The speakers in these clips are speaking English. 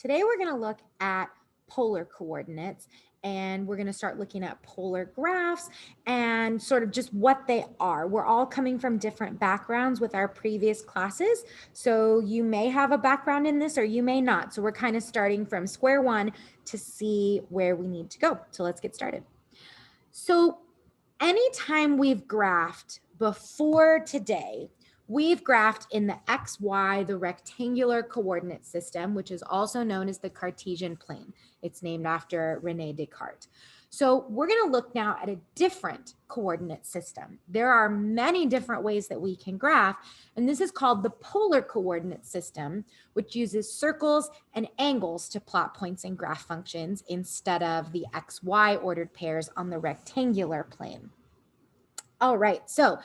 Today we're going to look at polar coordinates, and we're going to start looking at polar graphs and sort of just what they are. We're all coming from different backgrounds with our previous classes, so you may have a background in this or you may not. So we're kind of starting from square one to see where we need to go. So let's get started. So anytime we've graphed before today, we've graphed in the XY, the rectangular coordinate system, which is also known as the Cartesian plane. It's named after Rene Descartes. So we're going to look now at a different coordinate system. There are many different ways that we can graph, and this is called the polar coordinate system, which uses circles and angles to plot points and graph functions instead of the XY ordered pairs on the rectangular plane. All right, so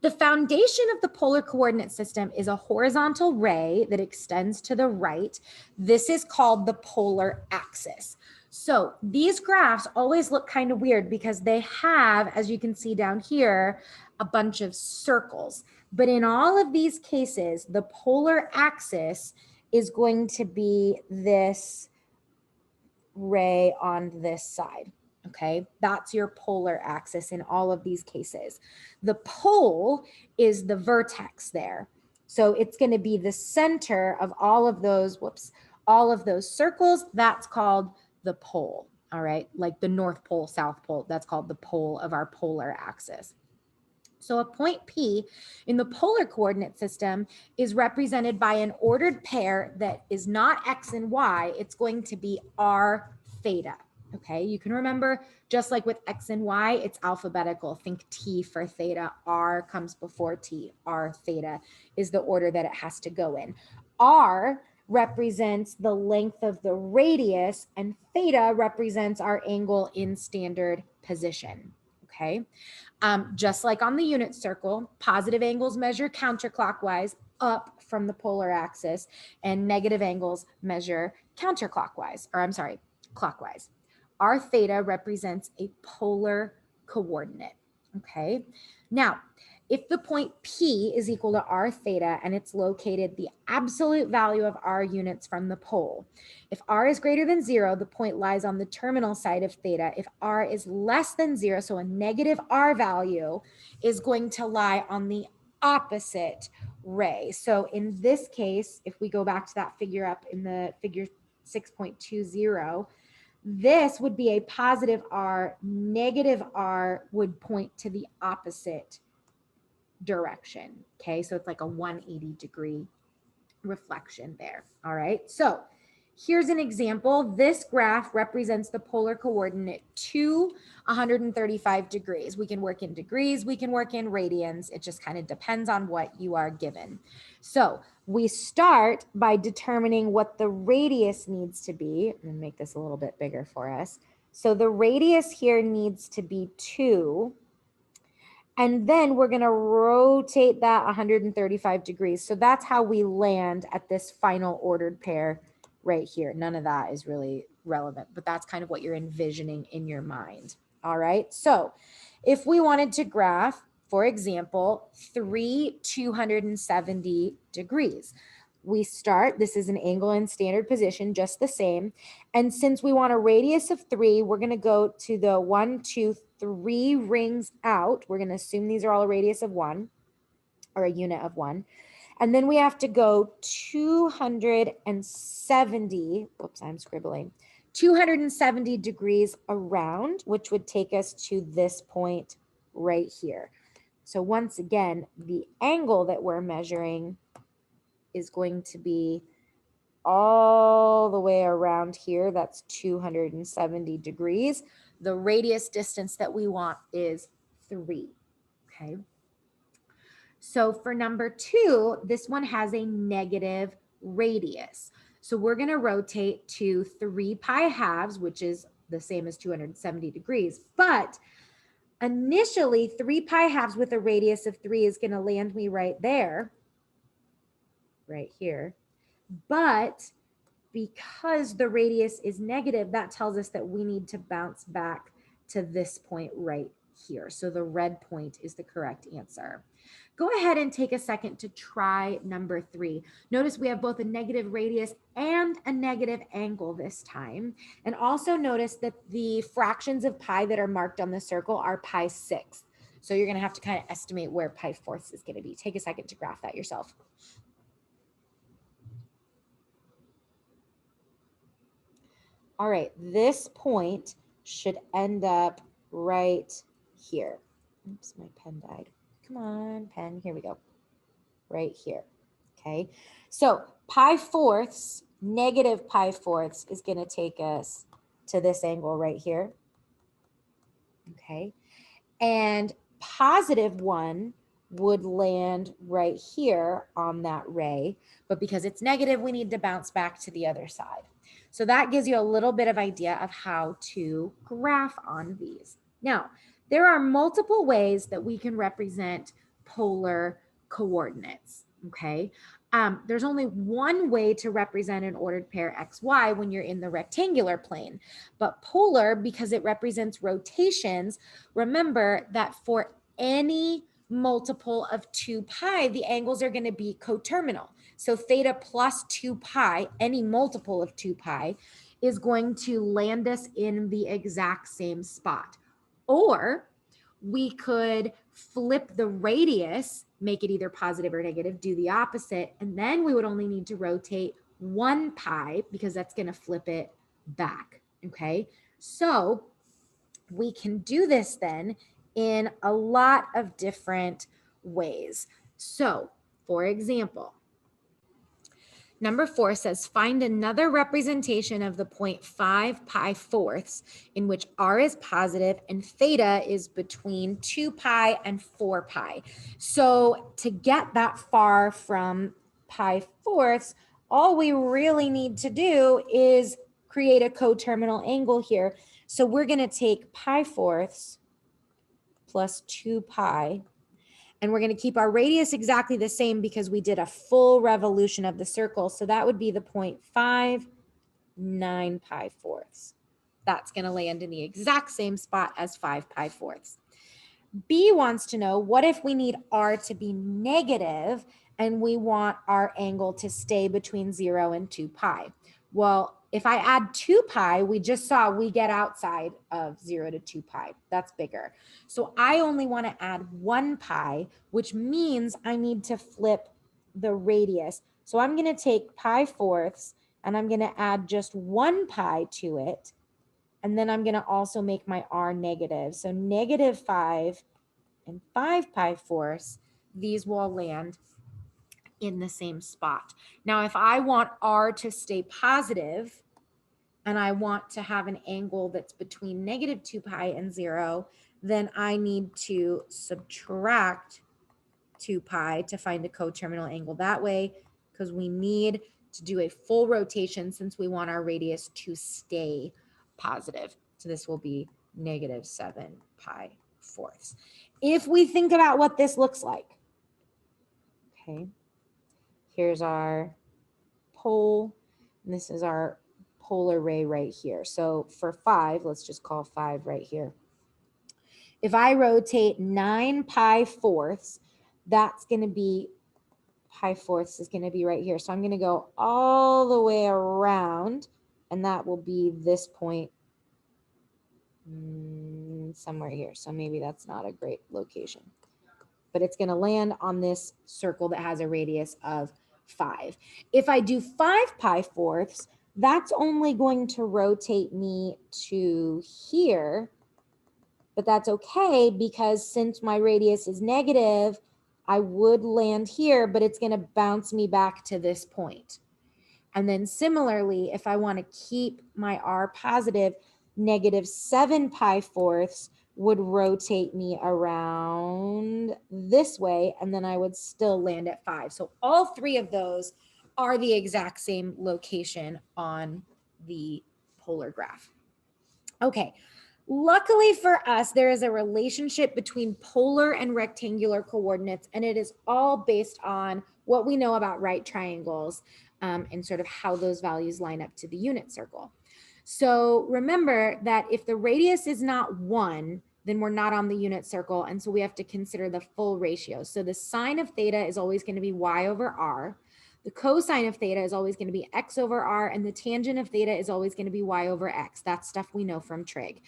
the foundation of the polar coordinate system is a horizontal ray that extends to the right. This is called the polar axis. So these graphs always look kind of weird because they have, as you can see down here, a bunch of circles. But in all of these cases, the polar axis is going to be this ray on this side. Okay, that's your polar axis in all of these cases. The pole is the vertex there. So it's going to be the center of all of those, all of those circles. That's called the pole. All right, like the North Pole, South Pole, that's called the pole of our polar axis. So a point P in the polar coordinate system is represented by an ordered pair that is not X and Y. It's going to be R theta. Okay, you can remember, just like with X and Y, it's alphabetical. Think T for theta. R comes before T. R theta is the order that it has to go in. R represents the length of the radius, and theta represents our angle in standard position. Okay. Just like on the unit circle, positive angles measure counterclockwise up from the polar axis, and negative angles measure counterclockwise, or I'm sorry, clockwise. R theta represents a polar coordinate. Okay. Now, if the point P is equal to R theta and it's located the absolute value of R units from the pole, if R is greater than 0, the point lies on the terminal side of theta. If R is less than 0, so a negative R value is going to lie on the opposite ray. So in this case, if we go back to that figure up in the figure 6.20, this would be a positive R, negative R would point to the opposite direction. Okay, so it's like a 180-degree reflection there. All right, so here's an example. This graph represents the polar coordinate to 135 degrees. We can work in degrees, we can work in radians. It just kind of depends on what you are given. So we start by determining what the radius needs to be. I'm going to make this a little bit bigger for us. So the radius here needs to be 2. And then we're going to rotate that 135 degrees. So that's how we land at this final ordered pair right here. None of that is really relevant, but that's kind of what you're envisioning in your mind. All right. So if we wanted to graph, for example, 270 degrees, we start, this is an angle in standard position, just the same. And since we want a radius of 3, we're going to go to the 1, 2, 3 rings out. We're going to assume these are all a radius of 1 or a unit of 1. And then we have to go 270, whoops, I'm scribbling, 270 degrees around, which would take us to this point right here. So once again, the angle that we're measuring is going to be all the way around here. That's 270 degrees. The radius distance that we want is 3. Okay. So for number 2, this one has a negative radius. So we're going to rotate to 3 pi halves, which is the same as 270 degrees. But initially, 3 pi halves with a radius of 3 is going to land me right there, right here. But because the radius is negative, that tells us that we need to bounce back to this point right here. So the red point is the correct answer. Go ahead and take a second to try number 3. Notice we have both a negative radius and a negative angle this time. And also notice that the fractions of pi that are marked on the circle are pi sixths. So you're going to have to kind of estimate where pi fourths is going to be. Take a second to graph that yourself. All right, this point should end up right here. Oops, my pen died. Come on, pen, here we go. Right here, okay? So pi fourths, negative pi fourths is gonna take us to this angle right here, okay? And positive 1 would land right here on that ray, but because it's negative, we need to bounce back to the other side. So that gives you a little bit of idea of how to graph on these. Now, there are multiple ways that we can represent polar coordinates, okay? There's only one way to represent an ordered pair XY when you're in the rectangular plane, but polar, because it represents rotations, remember that for any multiple of 2 pi, the angles are going to be coterminal. So theta plus 2 pi, any multiple of 2 pi, is going to land us in the exact same spot. Or we could flip the radius, make it either positive or negative, do the opposite, and then we would only need to rotate 1 pi because that's going to flip it back, okay? So we can do this then in a lot of different ways. So, for example, number 4 says, find another representation of the point 5 pi fourths in which r is positive and theta is between 2 pi and 4 pi. So to get that far from pi fourths, all we really need to do is create a coterminal angle here. So we're going to take pi fourths plus 2 pi, and we're going to keep our radius exactly the same because we did a full revolution of the circle. So that would be the 0.59 pi fourths. That's going to land in the exact same spot as 5 pi fourths. B wants to know, what if we need r to be negative and we want our angle to stay between 0 and 2 pi? Well, if I add 2 pi, we just saw we get outside of 0 to 2 pi. That's bigger. So I only want to add 1 pi, which means I need to flip the radius. So I'm going to take pi fourths and I'm going to add just 1 pi to it. And then I'm going to also make my r negative. So negative 5 and 5 pi fourths, these will land in the same spot. Now, if I want r to stay positive and I want to have an angle that's between negative 2 pi and 0, then I need to subtract 2 pi to find a coterminal angle that way, because we need to do a full rotation since we want our radius to stay positive. So this will be negative 7 pi fourths. If we think about what this looks like, okay, here's our pole, and this is our polar ray right here. So for 5, let's just call 5 right here. If I rotate 9 pi fourths, that's going to be, pi fourths is going to be right here. So I'm going to go all the way around, and that will be this point somewhere here. So maybe that's not a great location, but it's going to land on this circle that has a radius of 5. If I do 5 pi fourths, that's only going to rotate me to here, but that's okay because since my radius is negative, I would land here, but it's going to bounce me back to this point. And then similarly, if I want to keep my r positive, negative 7 pi fourths would rotate me around this way, and then I would still land at 5. So all 3 of those are the exact same location on the polar graph. Okay, luckily for us, there is a relationship between polar and rectangular coordinates, and it is all based on what we know about right triangles and sort of how those values line up to the unit circle. So remember that if the radius is not 1, then we're not on the unit circle. And so we have to consider the full ratio. So the sine of theta is always going to be y over r. The cosine of theta is always going to be x over r. And the tangent of theta is always going to be y over x. That's stuff we know from trig.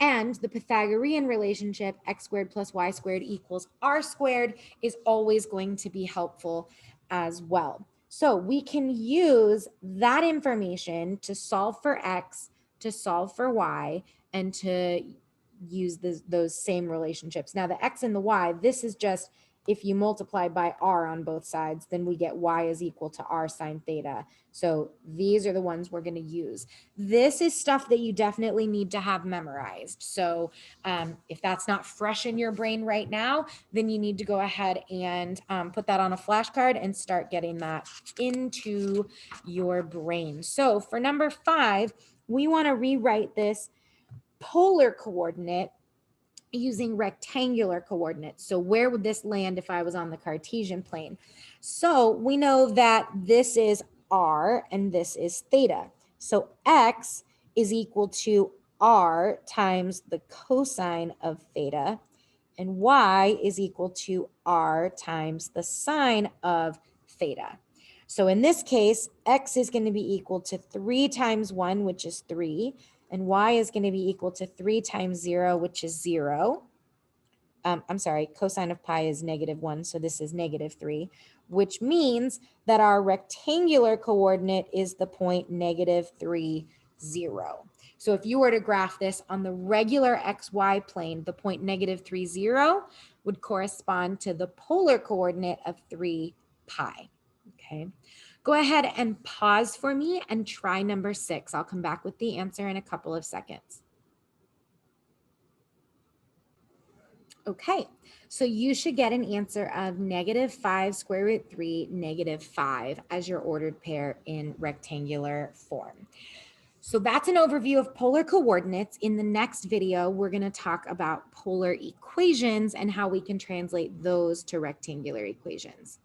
And the Pythagorean relationship, x squared plus y squared equals r squared, is always going to be helpful as well. So we can use that information to solve for x, to solve for y, and to use those same relationships. Now the x and the y, this is just if you multiply by r on both sides, then we get y is equal to r sine theta. So these are the ones we're going to use. This is stuff that you definitely need to have memorized. So if that's not fresh in your brain right now, then you need to go ahead and put that on a flashcard and start getting that into your brain. So for number 5, we want to rewrite this polar coordinate using rectangular coordinates. So where would this land if I was on the Cartesian plane? So we know that this is r and this is theta. So x is equal to r times the cosine of theta, and y is equal to r times the sine of theta. So in this case, x is going to be equal to 3 times 1, which is 3, and y is going to be equal to 3 times 0, which is 0. I'm sorry, cosine of pi is -1, so this is -3, which means that our rectangular coordinate is the point -3, 0. So if you were to graph this on the regular xy plane, the point -3, 0 would correspond to the polar coordinate of 3 pi. Okay. Go ahead and pause for me and try number 6. I'll come back with the answer in a couple of seconds. Okay, so you should get an answer of -5 square root 3, -5 as your ordered pair in rectangular form. So that's an overview of polar coordinates. In the next video, we're going to talk about polar equations and how we can translate those to rectangular equations.